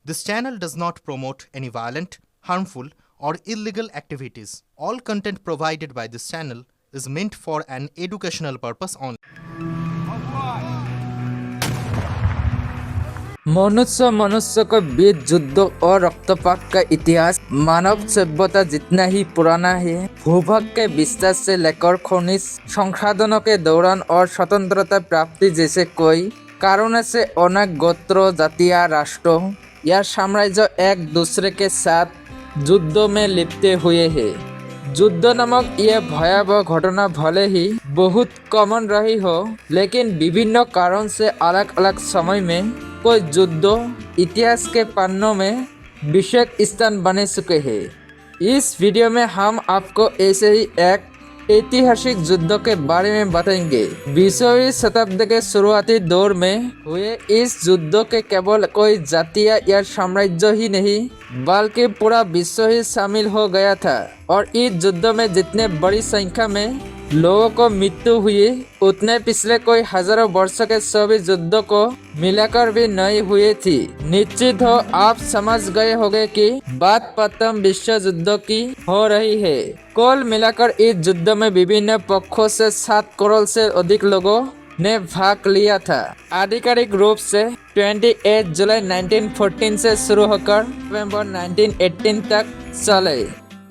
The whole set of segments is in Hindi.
This channel does not promote any violent, harmful, or illegal activities. All content provided by this channel is meant for an educational purpose only. मनुष्य मनुष्य को बीच युद्ध और रक्तपात का इतिहास मानव सभ्यता जितना ही पुराना है। भूभाग के विस्तार से लेकर खनिज संसाधनों के दौरान और स्वतंत्रता प्राप्ति जैसे कोई कारणों से अनेक गोत्र जातियां राष्ट्रों या साम्राज्य एक दूसरे के साथ युद्धों में लिपटे हुए हैं। युद्ध नामक यह भयावह घटना भले ही बहुत कॉमन रही हो, लेकिन विभिन्न कारणों से अलग अलग समय में कोई युद्ध इतिहास के पन्नों में विशेष स्थान बने चुके हैं। इस वीडियो में हम आपको ऐसे ही एक ऐतिहासिक युद्ध के बारे में बताएंगे। 20वीं शताब्दी के शुरुआती दौर में हुए इस युद्ध के केवल कोई जातियां या साम्राज्य ही नहीं बल्कि पूरा विश्व ही शामिल हो गया था, और इस युद्ध में जितने बड़ी संख्या में लोगों को मृत्यु हुई उतने पिछले कोई हजारों वर्षों के सभी युद्धों को मिलाकर भी नहीं हुई थी। निश्चित हो आप समझ गए होंगे कि बात प्रथम विश्व युद्ध की हो रही है। कुल मिलाकर इस युद्ध में विभिन्न पक्षों से 7 करोड़ से अधिक लोगों ने भाग लिया था। आधिकारिक रूप से 28 जुलाई 1914 से शुरू होकर नवंबर 1918 तक चले।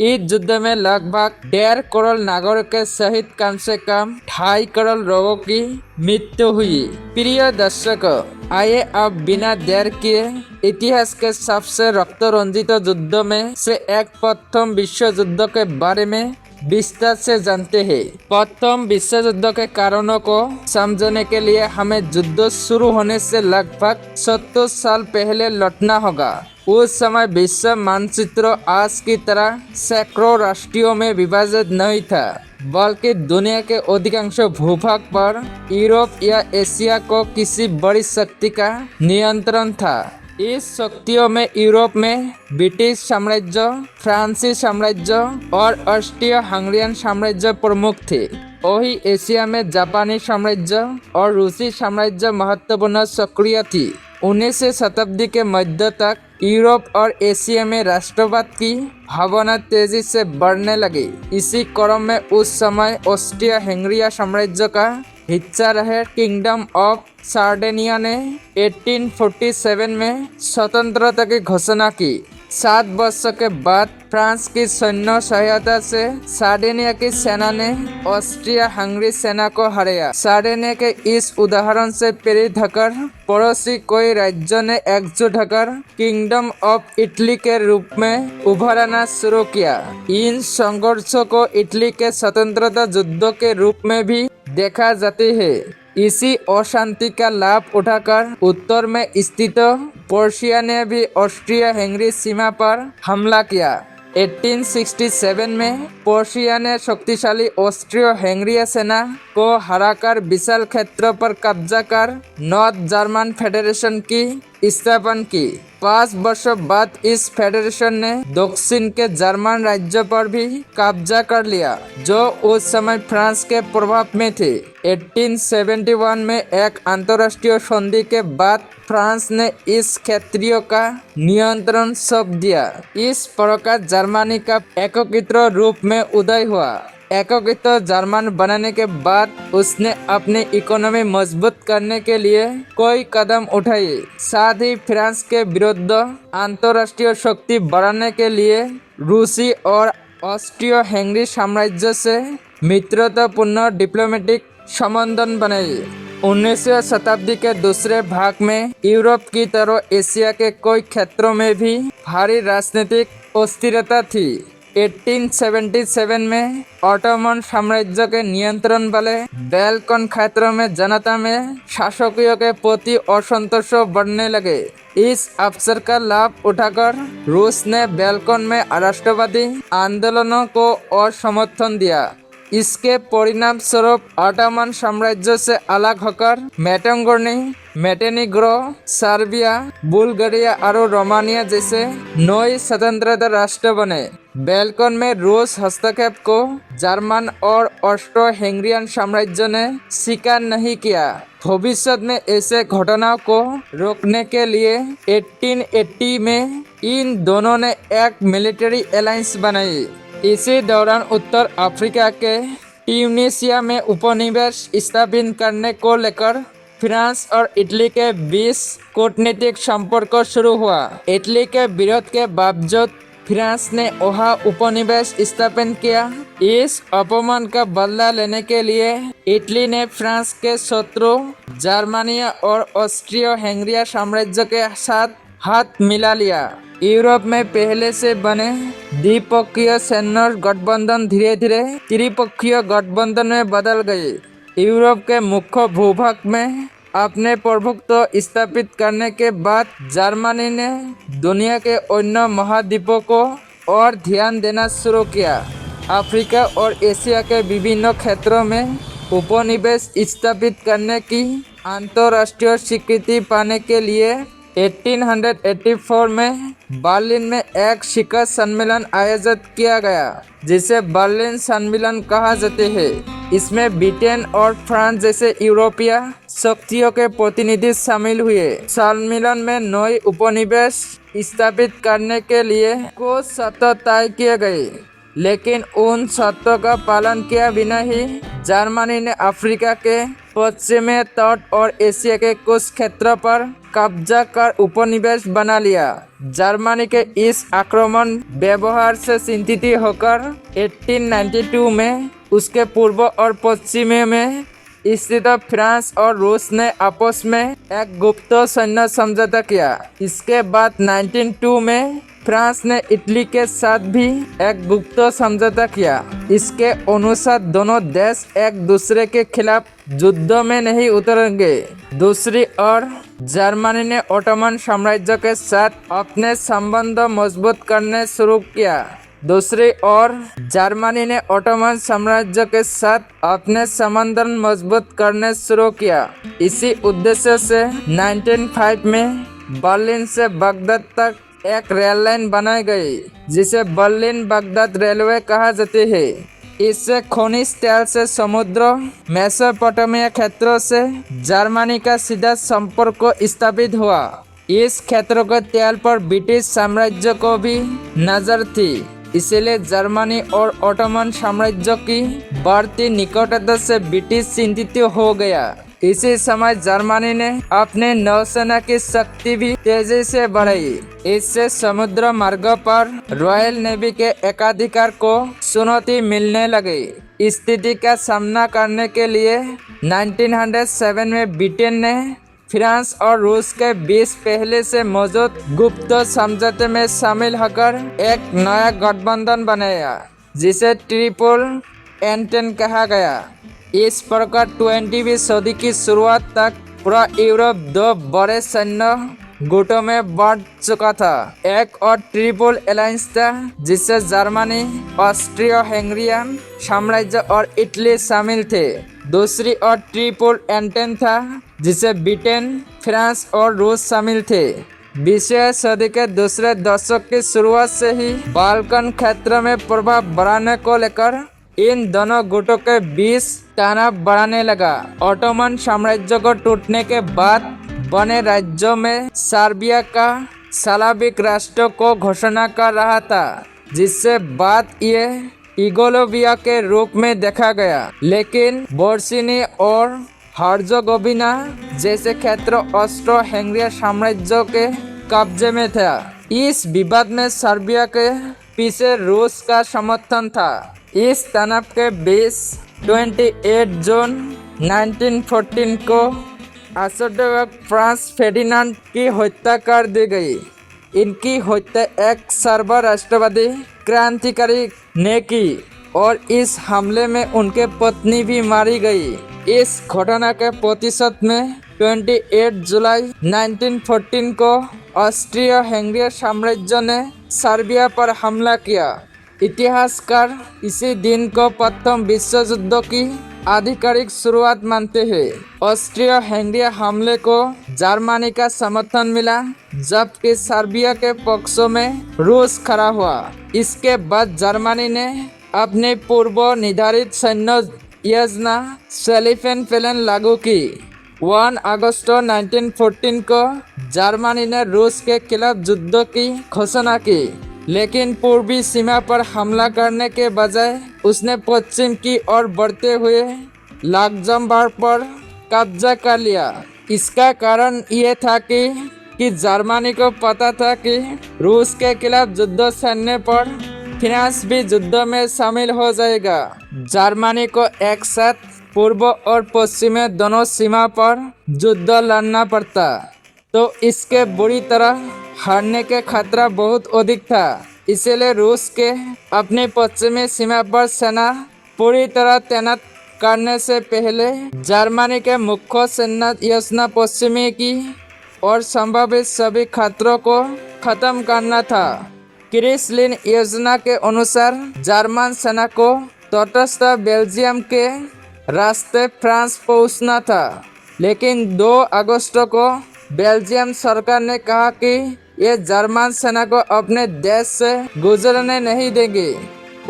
इस युद्ध में लगभग 1.5 करोड़ नागरिकों सहित कम से कम 2.5 करोड़ लोगों की मृत्यु हुई। प्रिय दर्शकों, आइए अब बिना देर किए इतिहास के सबसे रक्त रंजित युद्ध में से एक प्रथम विश्व युद्ध के बारे में विस्तार से जानते हैं। प्रथम विश्व युद्ध के कारणों को समझने के लिए हमें युद्ध शुरू होने से लगभग 70 साल पहले लौटना होगा। उस समय विश्व मानचित्र आज की तरह सैकड़ों राष्ट्रों में विभाजित नहीं था, बल्कि दुनिया के अधिकांश भूभाग पर यूरोप या एशिया को किसी बड़ी शक्ति का नियंत्रण था। इस शक्तियों में यूरोप में ब्रिटिश साम्राज्य, फ्रांसीसी साम्राज्य और ऑस्ट्रिया हंगेरियन साम्राज्य प्रमुख थे। वही एशिया में जापानी साम्राज्य और रूसी साम्राज्य महत्वपूर्ण सक्रिय थी। 19वीं शताब्दी के मध्य तक यूरोप और एशिया में राष्ट्रवाद की भावना तेजी से बढ़ने लगी। इसी क्रम में उस समय ऑस्ट्रिया हंगेरिया साम्राज्य का हिस्सा रहे किंगडम ऑफ सार्डिनिया ने 1847 में स्वतंत्रता की घोषणा की। 7 वर्षों के बाद फ्रांस की सैन्य सहायता से सार्डिनिया की सेना ने ऑस्ट्रिया हंगरी सेना को हराया। सार्डिनिया के इस उदाहरण से प्रेरित होकर पड़ोसी कोई राज्य ने एकजुट होकर किंगडम ऑफ इटली के रूप में उभरना शुरू किया। इन संघर्षों को इटली के स्वतंत्रता युद्धों के रूप में भी देखा जाती है। इसी अशांति का लाभ उठाकर उत्तर में स्थित पर्शिया ने भी ऑस्ट्रिया हंगरी सीमा पर हमला किया। 1867 में पर्शिया ने शक्तिशाली ऑस्ट्रियो हंगेरिया सेना को हराकर विशाल क्षेत्र पर कब्जा कर नॉर्थ जर्मन फेडरेशन की स्थापना की। 5 वर्षों बाद इस फेडरेशन ने दक्षिण के जर्मन राज्यों पर भी कब्जा कर लिया, जो उस समय फ्रांस के प्रभाव में थे। 1871 में एक अंतर्राष्ट्रीय संधि के बाद फ्रांस ने इस क्षेत्रों का नियंत्रण सौंप दिया। इस प्रकार जर्मनी का एकीकृत रूप में उदय हुआ। एकीकृत जर्मन बनाने के बाद उसने अपनी इकोनॉमी मजबूत करने के लिए कोई कदम उठाए। साथ ही फ्रांस के विरुद्ध अंतर्राष्ट्रीय शक्ति बढ़ाने के लिए रूसी और ऑस्ट्रियो हंगरी साम्राज्य से मित्रतापूर्ण डिप्लोमेटिक संबंध बनाए। 19वीं शताब्दी के दूसरे भाग में यूरोप की तरह एशिया के कई क्षेत्रों में भी भारी राजनीतिक अस्थिरता थी। 1877 में ऑटोमन साम्राज्य के नियंत्रण वाले बाल्कन क्षेत्रों में जनता में शासकों के प्रति असंतोष बढ़ने लगे। इस अवसर का लाभ उठाकर रूस ने बाल्कन में राष्ट्रवादी आंदोलनों को और समर्थन दिया। इसके परिणाम स्वरूप ऑटोमन साम्राज्य से अलग होकर मैटोंगोर्नी मेटेनिग्रो, सर्बिया, बुल्गारिया और रोमानिया जैसे नए स्वतंत्र राष्ट्र बने। बैल्कन में रूस हस्तक्षेप को जर्मन और ऑस्ट्रो हंगेरियन साम्राज्य ने स्वीकार नहीं किया। भविष्य में ऐसे घटनाओं को रोकने के लिए 1880 में इन दोनों ने एक मिलिट्री अलायंस बनाई। इसी दौरान उत्तर अफ्रीका के ट्यूनीशिया में उपनिवेश स्थापित करने को लेकर फ्रांस और इटली के बीच कूटनीतिक संपर्क शुरू हुआ। इटली के विरोध के बावजूद फ्रांस ने वहां उपनिवेश स्थापित किया। इस अपमान का बदला लेने के लिए इटली ने फ्रांस के शत्रु जर्मनी और ऑस्ट्रियो हंगेरिया साम्राज्य के साथ हाथ मिला लिया। यूरोप में पहले से बने द्विपक्षीय सैन्य गठबंधन धीरे धीरे त्रिपक्षीय गठबंधन में बदल गए। यूरोप के मुख्य भूभाग में अपने प्रभुत्व स्थापित करने के बाद जर्मनी ने दुनिया के अन्य महाद्वीपों को और ध्यान देना शुरू किया। अफ्रीका और एशिया के विभिन्न क्षेत्रों में उपनिवेश स्थापित करने की अंतर्राष्ट्रीय स्वीकृति पाने के लिए 1884 में बर्लिन में एक शिखर सम्मेलन आयोजित किया गया, जिसे बर्लिन सम्मेलन कहा जाता है। इसमें ब्रिटेन और फ्रांस जैसे यूरोपीय शक्तियों के प्रतिनिधि शामिल हुए। सम्मेलन में नए उपनिवेश स्थापित करने के लिए कुछ शर्तें तय किए गए, लेकिन उन शर्तों का पालन किए बिना ही जर्मनी ने अफ्रीका के पश्चिमी तट और एशिया के कुछ क्षेत्रों पर कब्जा कर उपनिवेश बना लिया। जर्मनी के इस आक्रामक व्यवहार से चिंतित होकर 1892 में उसके पूर्व और पश्चिम में स्थित फ्रांस और रूस ने आपस में एक गुप्त सैन्य समझौता किया। इसके बाद 1902 में फ्रांस ने इटली के साथ भी एक गुप्त समझौता किया। इसके अनुसार दोनों देश एक दूसरे के खिलाफ युद्ध में नहीं उतरेंगे। दूसरी ओर जर्मनी ने ओटोमन साम्राज्य के साथ अपने संबंध मजबूत करने शुरू किया। दूसरी ओर जर्मनी ने ओटोमन साम्राज्य के साथ अपने संबंध मजबूत करने शुरू किया। इसी उद्देश्य से 1905 में बर्लिन से बगदाद तक एक रेल लाइन बनाई गई, जिसे बर्लिन बगदाद रेलवे कहा जाता है। इससे खनिज तेल से समुद्र मेसोपोटामिया क्षेत्रों से जर्मनी का सीधा संपर्क स्थापित हुआ। इस क्षेत्र के तेल पर ब्रिटिश साम्राज्य को भी नजर थी, इसलिए जर्मनी और ओटोमन साम्राज्य की बढ़ती निकटता से ब्रिटिश चिंतित हो गया। इसी समय जर्मनी ने अपने नौसेना की शक्ति भी तेजी से बढ़ाई। इससे समुद्र मार्ग पर रॉयल नेवी के एकाधिकार को चुनौती मिलने लगी। स्थिति का सामना करने के लिए 1907 में ब्रिटेन ने फ्रांस और रूस के बीच पहले से मौजूद गुप्त समझौते में शामिल होकर एक नया गठबंधन बनाया, जिसे ट्रिपल एंटेन कहा गया। इस प्रकार 20वीं सदी की शुरुआत तक पूरा यूरोप दो बड़े सैन्य गुटों में बांट चुका था। एक और ट्रिपल अलायंस था, जिससे जर्मनी, ऑस्ट्रियो हंगेरियन साम्राज्य और इटली शामिल थे। दूसरी ओर ट्रिपल एंटेन था, जिसे ब्रिटेन, फ्रांस और रूस शामिल थे। 20वीं सदी के दूसरे दशक की शुरुआत से ही बाल्कन क्षेत्र में प्रभाव बढ़ाने को लेकर इन दोनों गुटों के बीच तनाव बढ़ने लगा। ओटोमन साम्राज्य को टूटने के बाद बने राज्यों में सर्बिया का स्लाविक राष्ट्र को घोषणा कर रहा था, जिससे बाद ये यूगोस्लाविया के रूप में देखा गया। लेकिन बोस्निया और हर्जेगोविना जैसे क्षेत्र ऑस्ट्रो हंगेरियन साम्राज्य के कब्जे में था। इस विवाद में सर्बिया के पीछे रूस का समर्थन था। इस तनाव के बीच 28 जून 1914 को आर्चड्यूक फ्रांस फेर्डिनांड की हत्या कर दी गई। इनकी हत्या एक सर्ब राष्ट्रवादी क्रांतिकारी ने की और इस हमले में उनके पत्नी भी मारी गई। इस घटना के प्रतिशत में 28 जुलाई 1914 को ऑस्ट्रियो हंगेरियन साम्राज्य ने सर्बिया पर हमला किया। इतिहासकार इसी दिन को प्रथम विश्व युद्ध की आधिकारिक शुरुआत मानते हैं। ऑस्ट्रिया हंगेरिया हमले को जर्मनी का समर्थन मिला, जबकि सर्बिया के पक्ष में रूस खड़ा हुआ। इसके बाद जर्मनी ने अपनी पूर्व निर्धारित सैन्य योजना सेलिफेनफेलन लागू की। 1 अगस्त 1914 को जर्मनी ने रूस के खिलाफ युद्ध की घोषणा की, लेकिन पूर्वी सीमा पर हमला करने के बजाय उसने पश्चिम की ओर बढ़ते हुए लक्ज़मबर्ग पर कब्जा कर लिया। इसका कारण ये था कि जर्मनी को पता था कि रूस के खिलाफ युद्ध छेड़ने पर फ्रांस भी युद्ध में शामिल हो जाएगा। जर्मनी को एक साथ पूर्व और पश्चिम में दोनों सीमा पर युद्ध लड़ना पड़ता, तो इसके बुरी तरह हारने के खतरा बहुत अधिक था। इसलिए रूस के अपनी पश्चिमी सीमा पर सेना पूरी तरह तैनात करने से पहले जर्मनी के मुख्य सैन्य योजना पश्चिमी की और संभावित सभी खतरों को खत्म करना था। क्रिसलिन योजना के अनुसार जर्मन सेना को तटस्थ बेल्जियम के रास्ते फ्रांस पहुंचना था, लेकिन 2 अगस्त को बेल्जियम सरकार ने कहा कि ये जर्मन सेना को अपने देश से गुजरने नहीं देंगे।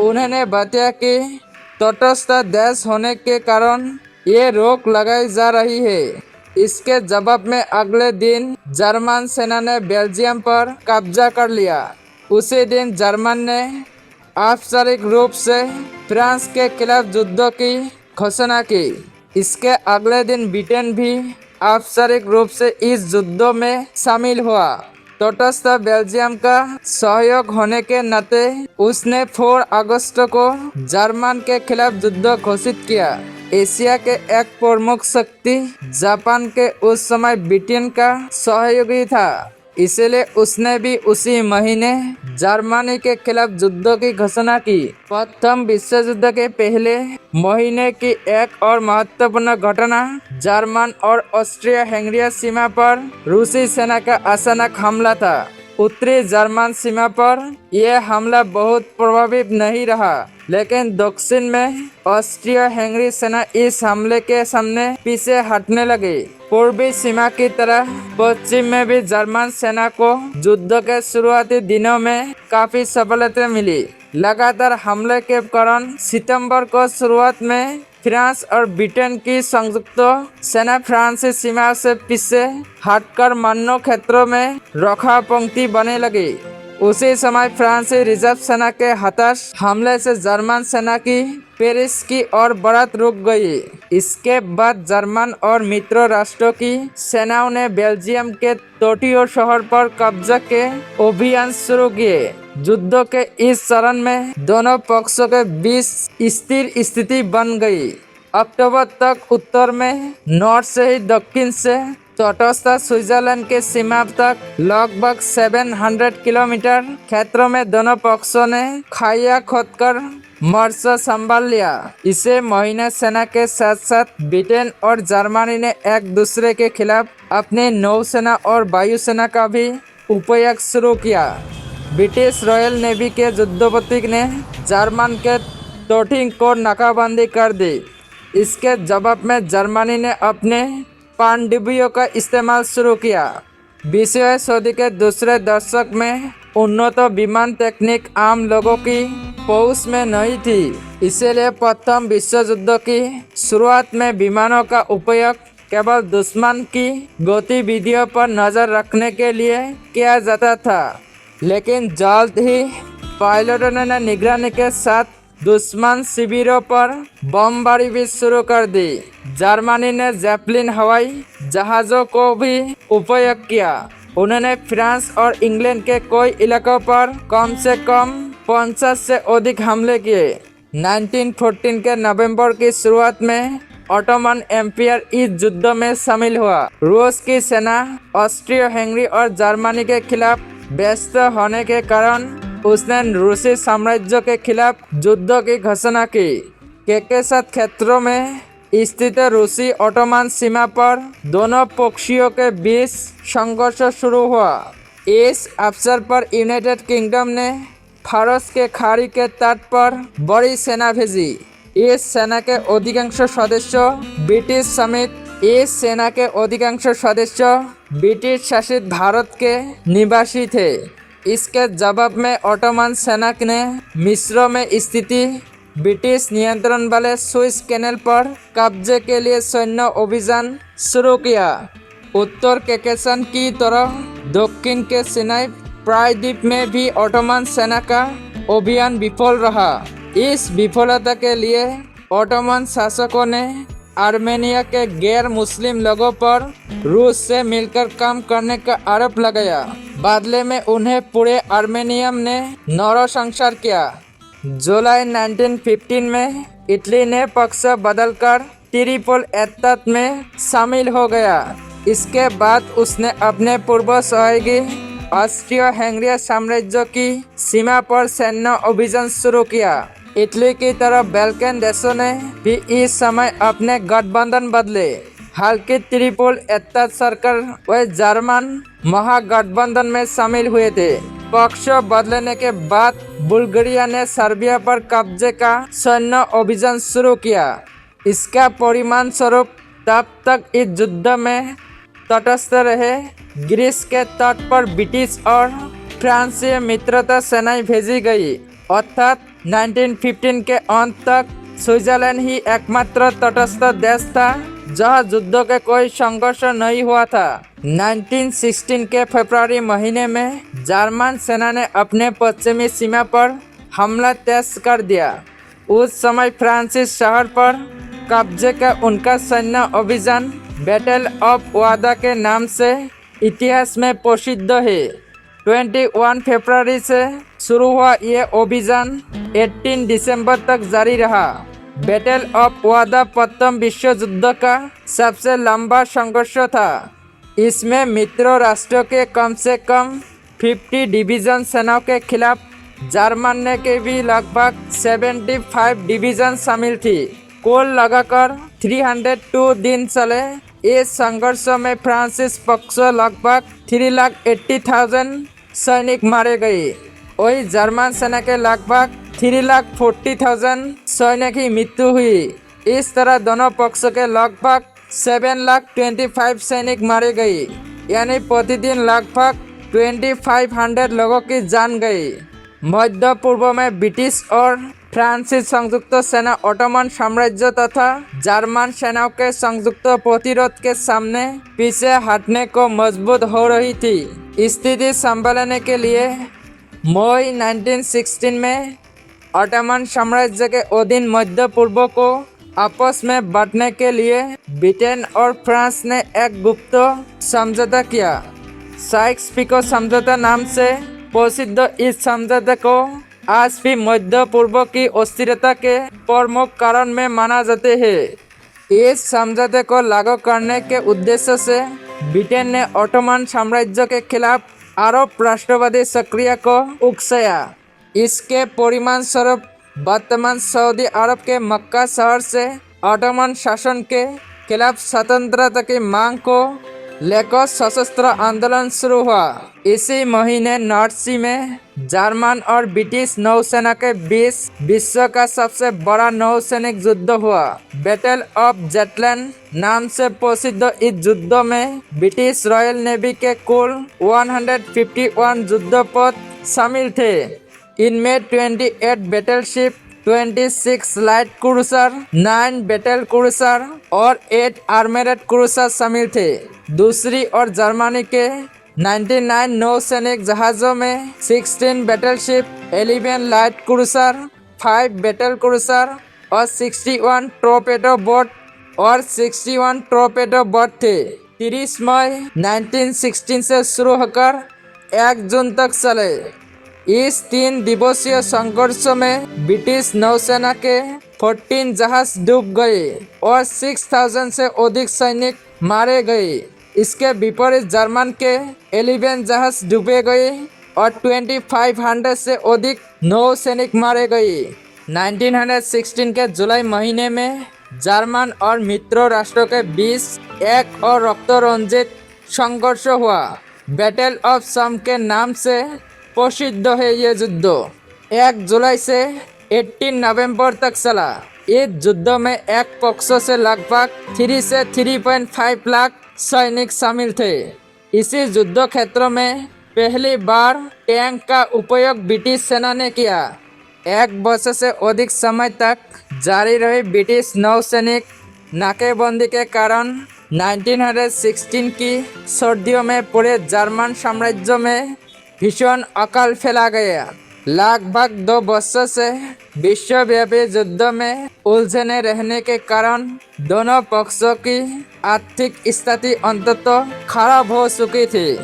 उन्होंने बताया कि तटस्थ देश होने के कारण ये रोक लगाई जा रही है। इसके जवाब में अगले दिन जर्मन सेना ने बेल्जियम पर कब्जा कर लिया। उसी दिन जर्मन ने औपचारिक रूप से फ्रांस के खिलाफ युद्ध की घोषणा की। इसके अगले दिन ब्रिटेन भी औपचारिक रूप से इस युद्ध में शामिल हुआ। तटस्थ बेल्जियम का सहयोग होने के नाते उसने 4 अगस्त को जर्मन के खिलाफ युद्ध घोषित किया। एशिया के एक प्रमुख शक्ति जापान के उस समय ब्रिटेन का सहयोगी था, इसलिए उसने भी उसी महीने जर्मनी के खिलाफ युद्ध की घोषणा की। प्रथम विश्व युद्ध के पहले महीने की एक और महत्वपूर्ण घटना जर्मन और ऑस्ट्रिया हंगेरिया सीमा पर रूसी सेना का अचानक हमला था। उत्तरी जर्मन सीमा पर यह हमला बहुत प्रभावी नहीं रहा, लेकिन दक्षिण में ऑस्ट्रिया हंगेरी सेना इस हमले के सामने पीछे हटने लगी। पूर्वी सीमा की तरह पश्चिम में भी जर्मन सेना को युद्ध के शुरुआती दिनों में काफी सफलता मिली। लगातार हमले के कारण सितंबर को शुरुआत में फ्रांस और ब्रिटेन की संयुक्त सेना फ्रांसीसी सीमा से पीछे हटकर मानो क्षेत्रों में रक्षा पंक्ति बने लगी। उसी समय फ्रांसीसी रिजर्व सेना के हताश हमले से जर्मन सेना की पेरिस की ओर बढ़त रुक गई। इसके बाद जर्मन और मित्र राष्ट्रों की सेनाओं ने बेल्जियम के तटीय शहर पर कब्जा के अभियान शुरू किए। युद्ध के इस चरण में दोनों पक्षों के बीच स्थिर स्थिति बन गई। अक्टूबर तक उत्तर में नॉर्थ से ही दक्षिण से तटस्थ स्विट्जरलैंड के सीमा तक लगभग 700 किलोमीटर क्षेत्रों में दोनों पक्षों ने खाइयां खोदकर मोर्चा संभाल लिया। इसे महीने सेना के साथ साथ ब्रिटेन और जर्मनी ने एक दूसरे के खिलाफ अपनी नौसेना और वायुसेना का भी उपयोग शुरू किया। ब्रिटिश रॉयल नेवी के युद्धपोत ने जर्मन के तटों को नाकाबंदी कर दी। इसके जवाब में जर्मनी ने अपने पनडुब्बियों का इस्तेमाल शुरू किया। 20वीं सदी के दूसरे दशक में उन्नत विमान तकनीक आम लोगों की पहुंच में नहीं थी, इसलिए प्रथम विश्व युद्ध की शुरुआत में विमानों का उपयोग केवल दुश्मन की गतिविधियों पर नजर रखने के लिए किया जाता था। लेकिन जल्द ही पायलटों ने निगरानी के साथ दुश्मन शिविरों पर बमबारी भी शुरू कर दी। जर्मनी ने ज़ेपेलिन हवाई जहाज़ों को भी उपयोग किया। उन्होंने फ्रांस और इंग्लैंड के कई इलाकों पर कम से कम 50 से अधिक हमले किए। 1914 के नवंबर की शुरुआत में ऑटोमन एम्पायर इस युद्ध में शामिल हुआ। रूस की सेना ऑस्ट्रिया हंगेरी और जर्मनी के खिलाफ व्यस्त होने के कारण उसने रूसी साम्राज्य के खिलाफ युद्ध की घोषणा की। केकेशस क्षेत्रों में स्थित रूसी ऑटोमन सीमा पर दोनों पक्षों के बीच संघर्ष शुरू हुआ। इस अवसर पर यूनाइटेड किंगडम ने फारस के खाड़ी के तट पर बड़ी सेना भेजी। इस सेना के अधिकांश सदस्य ब्रिटिश समेत इस सेना के अधिकांश सदस्य ब्रिटिश शासित भारत के निवासी थे। इसके जवाब में ऑटोमन सेना ने मिस्र में स्थिति ब्रिटिश नियंत्रण वाले सुएज कैनाल पर कब्जे के लिए सैन्य अभियान शुरू किया। उत्तर कैकेशन की तरह दक्षिण के सिनाई प्रायद्वीप में भी ऑटोमन सेना का अभियान विफल रहा। इस विफलता के लिए ऑटोमन शासकों ने आर्मेनिया के गैर मुस्लिम लोगों पर रूस से मिलकर काम करने का आरोप लगाया। बदले में उन्हें पूरे आर्मेनियम ने नरसंहार किया। जुलाई 1915 में इटली ने पक्ष बदलकर ट्रिपल एत्तात में शामिल हो गया। इसके बाद उसने अपने पूर्व सहयोगी ऑस्ट्रियो हंगेरी साम्राज्य की सीमा पर सैन्य अभियान शुरू किया। इटली की तरह बाल्कन देशों ने भी इस समय अपने गठबंधन बदले। हालांकि ट्रिपल एत्तात सरकार व जर्मन महागठबंधन में शामिल हुए थे। पक्ष बदलने के बाद बुल्गारिया ने सर्बिया पर कब्जे का सैन्य अभियान शुरू किया। इसका परिणाम स्वरूप तब तक इस युद्ध में तटस्थ रहे ग्रीस के तट पर ब्रिटिश और फ्रांसीसी मित्रता सेनाएं भेजी गई। अर्थात 1915 के अंत तक स्विट्जरलैंड ही एकमात्र तटस्थ देश था जहां युद्ध के कोई संघर्ष नहीं हुआ था। 1916 के फरवरी महीने में जर्मन सेना ने अपने पश्चिमी सीमा पर हमला तेज कर दिया। उस समय फ्रांसिस शहर पर कब्जे का उनका सैन्य अभियान बैटल ऑफ वादा के नाम से इतिहास में प्रसिद्ध है। 21 फरवरी से शुरू हुआ ये अभियान 18 दिसंबर तक जारी रहा। बैटल ऑफ वादा प्रथम विश्व युद्ध का सबसे लंबा संघर्ष था। इसमें मित्र राष्ट्रों के कम से कम 50 डिवीजन सेनाओं के खिलाफ जर्मन के भी लगभग 75 डिवीजन शामिल थी। कुल लगाकर 302 दिन चले इस संघर्ष में फ्रांसीसी पक्ष लगभग 380,000 सैनिक मारे गए। वही जर्मन सेना के लगभग 340,000 सैनिक की मृत्यु हुई। इस तरह दोनों पक्षों के लगभग 725,000 सैनिक मारे गए, यानी प्रतिदिन लगभग 2500 लोगों की जान गई। मध्य पूर्व में ब्रिटिश और फ्रांसीसी संयुक्त सेना ऑटोमन साम्राज्य तथा जर्मन सेनाओं के संयुक्त प्रतिरोध के सामने पीछे हटने को मजबूत हो रही थी। स्थिति संभालने के लिए मई 1916 में ऑटोमन साम्राज्य के अधीन मध्य पूर्व को आपस में बांटने के लिए ब्रिटेन और फ्रांस ने एक गुप्त समझौता किया। साइक्स-पिको समझौता नाम से प्रसिद्ध इस समझौते को आज भी मध्य पूर्व की अस्थिरता के प्रमुख कारण में माना जाते हैं। इस समझौते को लागू करने के उद्देश्य से ब्रिटेन ने ऑटोमन साम्राज्य के खिलाफ अरब राष्ट्रवादी सक्रिय को उकसाया। इसके परिणाम स्वरूप वर्तमान सऊदी अरब के मक्का शहर से ऑटोमन शासन के खिलाफ स्वतंत्रता की मांग को लेकर सशस्त्र आंदोलन शुरू हुआ। इसी महीने नॉर्थ सी में जर्मन और ब्रिटिश नौसेना के बीच विश्व का सबसे बड़ा नौसैनिक युद्ध हुआ। बैटल ऑफ जेटलैंड नाम से प्रसिद्ध इस युद्ध में ब्रिटिश रॉयल नेवी के कुल 151 युद्धपोत शामिल थे। इनमें 28 battleship, 26 light cruiser, 9 battle cruiser और 8 आर्मरेड क्रूजर शामिल थे। दूसरी ओर जर्मनी के 99 नौसैनिक जहाज़ों में 16 battleship, 11 light cruiser, 5 battle cruiser और 61 टॉर्पेडो बोट और 61 टॉर्पेडो बोट थे। 30 मई 1916 से शुरू होकर 1 जून तक चले। इस 3 दिवसीय संघर्ष में ब्रिटिश नौसेना के 14 जहाज डूब गए और 6000 से अधिक सैनिक मारे गए। इसके विपरीत जर्मन के 11 जहाज डूबे गए और 2500 से अधिक नौसैनिक मारे गए। 1916 के जुलाई महीने में जर्मन और मित्र राष्ट्रों के बीच एक और रक्तरंजित संघर्ष हुआ। बैटल ऑफ सम के नाम से प्रसिद्ध है ये युद्ध। 1 जुलाई से 18 नवंबर तक चला। इस युद्ध में एक पक्ष से लगभग 3 से 3.5 लाख सैनिक शामिल थे। इसी युद्ध क्षेत्र में पहली बार टैंक का उपयोग ब्रिटिश सेना ने किया। 1 वर्ष से अधिक समय तक जारी रही ब्रिटिश नौसैनिक नाकेबंदी के कारण 1916 की सर्दियों में पूरे जर्मन साम्राज्य में भीषण अकाल फैला गया। लगभग 2 वर्ष से विश्वव्यापी युद्ध में उलझने रहने के कारण दोनों पक्षों की आर्थिक स्थिति अंततः खराब हो चुकी थी।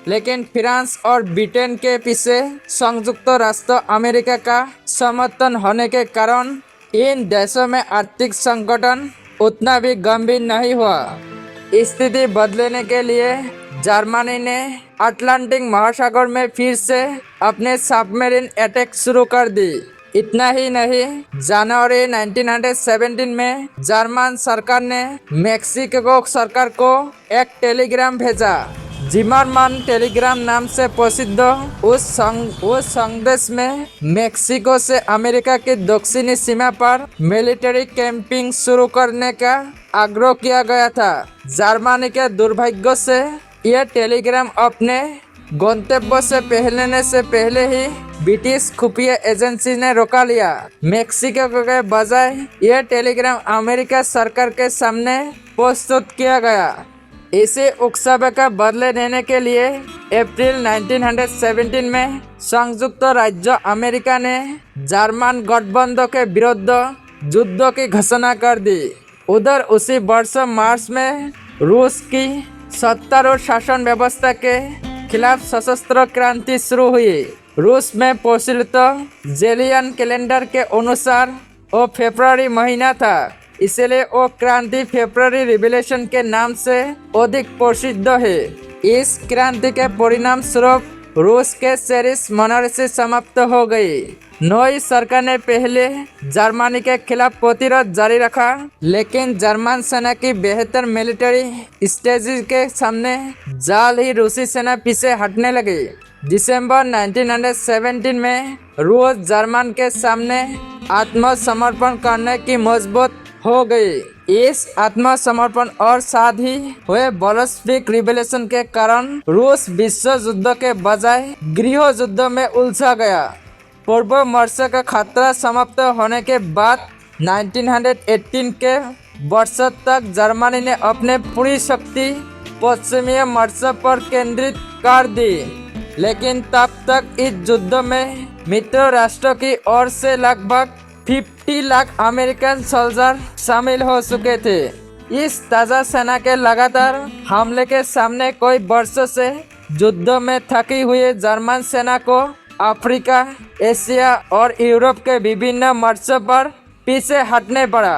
लेकिन फ्रांस और ब्रिटेन के पीछे संयुक्त राष्ट्र अमेरिका का समर्थन होने के कारण इन देशों में आर्थिक संकट उतना भी गंभीर नहीं हुआ। स्थिति बदलने के लिए जर्मनी ने अटलांटिक महासागर में फिर से अपने सबमरीन अटैक शुरू कर दी। इतना ही नहीं, जनवरी 1917 में जर्मन सरकार ने मेक्सिको सरकार को एक टेलीग्राम भेजा। जिमरमैन टेलीग्राम नाम से प्रसिद्ध उस संदेश में मेक्सिको से अमेरिका की दक्षिणी सीमा पर मिलिट्री कैंपिंग शुरू करने का आग्रह किया गया था। जर्मनी के दुर्भाग्य से यह टेलीग्राम अपने गंतव्य से पहुंचने से पहले ही ब्रिटिश खुफिया एजेंसी ने रोका लिया। मेक्सिको के बजाय यह टेलीग्राम अमेरिका सरकार के सामने प्रस्तुत किया गया। इसे उकसावे का बदले लेने के लिए अप्रैल 1917 में संयुक्त राज्य अमेरिका ने जर्मन गठबंधन के विरुद्ध युद्ध की घोषणा कर दी। उधर उसी वर्ष मार्च में रूस की सत्तारूढ़ शासन व्यवस्था के खिलाफ सशस्त्र क्रांति शुरू हुई। रूस में प्रचलित जुलियन कैलेंडर के अनुसार वो फरवरी महीना था, इसलिए वो क्रांति फरवरी रिवॉल्यूशन के नाम से अधिक प्रसिद्ध है। इस क्रांति के परिणाम स्वरूप रूस के सेरिस मोनार्ची समाप्त हो गई। नई सरकार ने पहले जर्मनी के खिलाफ प्रतिरोध जारी रखा, लेकिन जर्मन सेना की बेहतर मिलिट्री स्ट्रेटजी के सामने जल्द ही रूसी सेना पीछे हटने लगी। दिसंबर 1917 में रूस जर्मन के सामने आत्मसमर्पण करने की मजबूत हो गई। इस आत्मसमर्पण और साथ ही हुए बोल्शेविक रिवॉल्यूशन के कारण रूस विश्व युद्ध के बजाय गृह युद्ध में उलझा गया। पूर्व मोर्च का खतरा समाप्त होने के बाद 1918 के वर्ष तक जर्मनी ने अपने पूरी शक्ति पश्चिमी मोर्च पर केंद्रित कर दी, लेकिन तब तक इस युद्ध में मित्र राष्ट्रों की ओर से लगभग 50 लाख अमेरिकन सोल्जर शामिल हो चुके थे। इस ताज़ा सेना के लगातार हमले के सामने कई वर्षों से युद्ध में थकी हुई जर्मन सेना को अफ्रीका, एशिया और यूरोप के विभिन्न मोर्चों पर पीछे हटने पड़ा।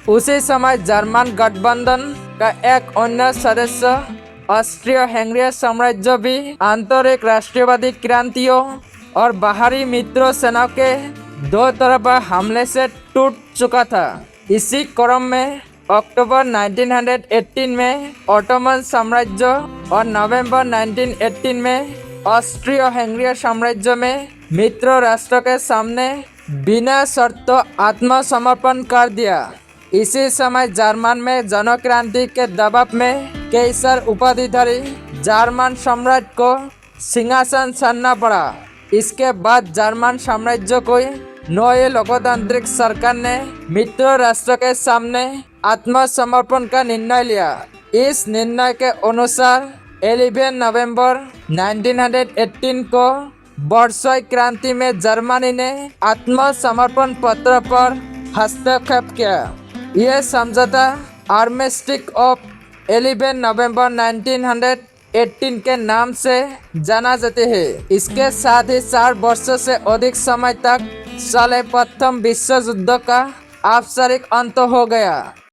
उसी समय जर्मन गठबंधन का एक अन्य सदस्य ऑस्ट्रियो हंगेरी साम्राज्य भी आंतरिक राष्ट्रवादी क्रांतियों और बाहरी मित्रों सेना के दो तरफा हमले से टूट चुका था। इसी क्रम में अक्टूबर 1918 में ओटोमन साम्राज्य और नवंबर 1918 में ऑस्ट्रियो हंगेरी साम्राज्य में मित्र राष्ट्र के सामने बिना शर्त आत्मसमर्पण कर दिया। इसी समय जर्मन में जनक्रांति के दबाव में कैसर उपाधिधारी जर्मन सम्राट को सिंहासन छोड़ना पड़ा। इसके बाद जर्मन साम्राज्य को नए लोकतांत्रिक सरकार ने मित्र राष्ट्र के सामने आत्मसमर्पण का निर्णय लिया। इस निर्णय के अनुसार 11 नवंबर 1918 को वर्साई क्रांति में जर्मनी ने आत्मसमर्पण पत्र पर हस्तक्षेप किया। यह समझौता आर्मिस्टिस ऑफ 11 नवंबर 1918 के नाम से जाना जाता है। इसके साथ ही 4 वर्षों से अधिक समय तक चले प्रथम विश्व युद्ध का औपचारिक अंत हो गया।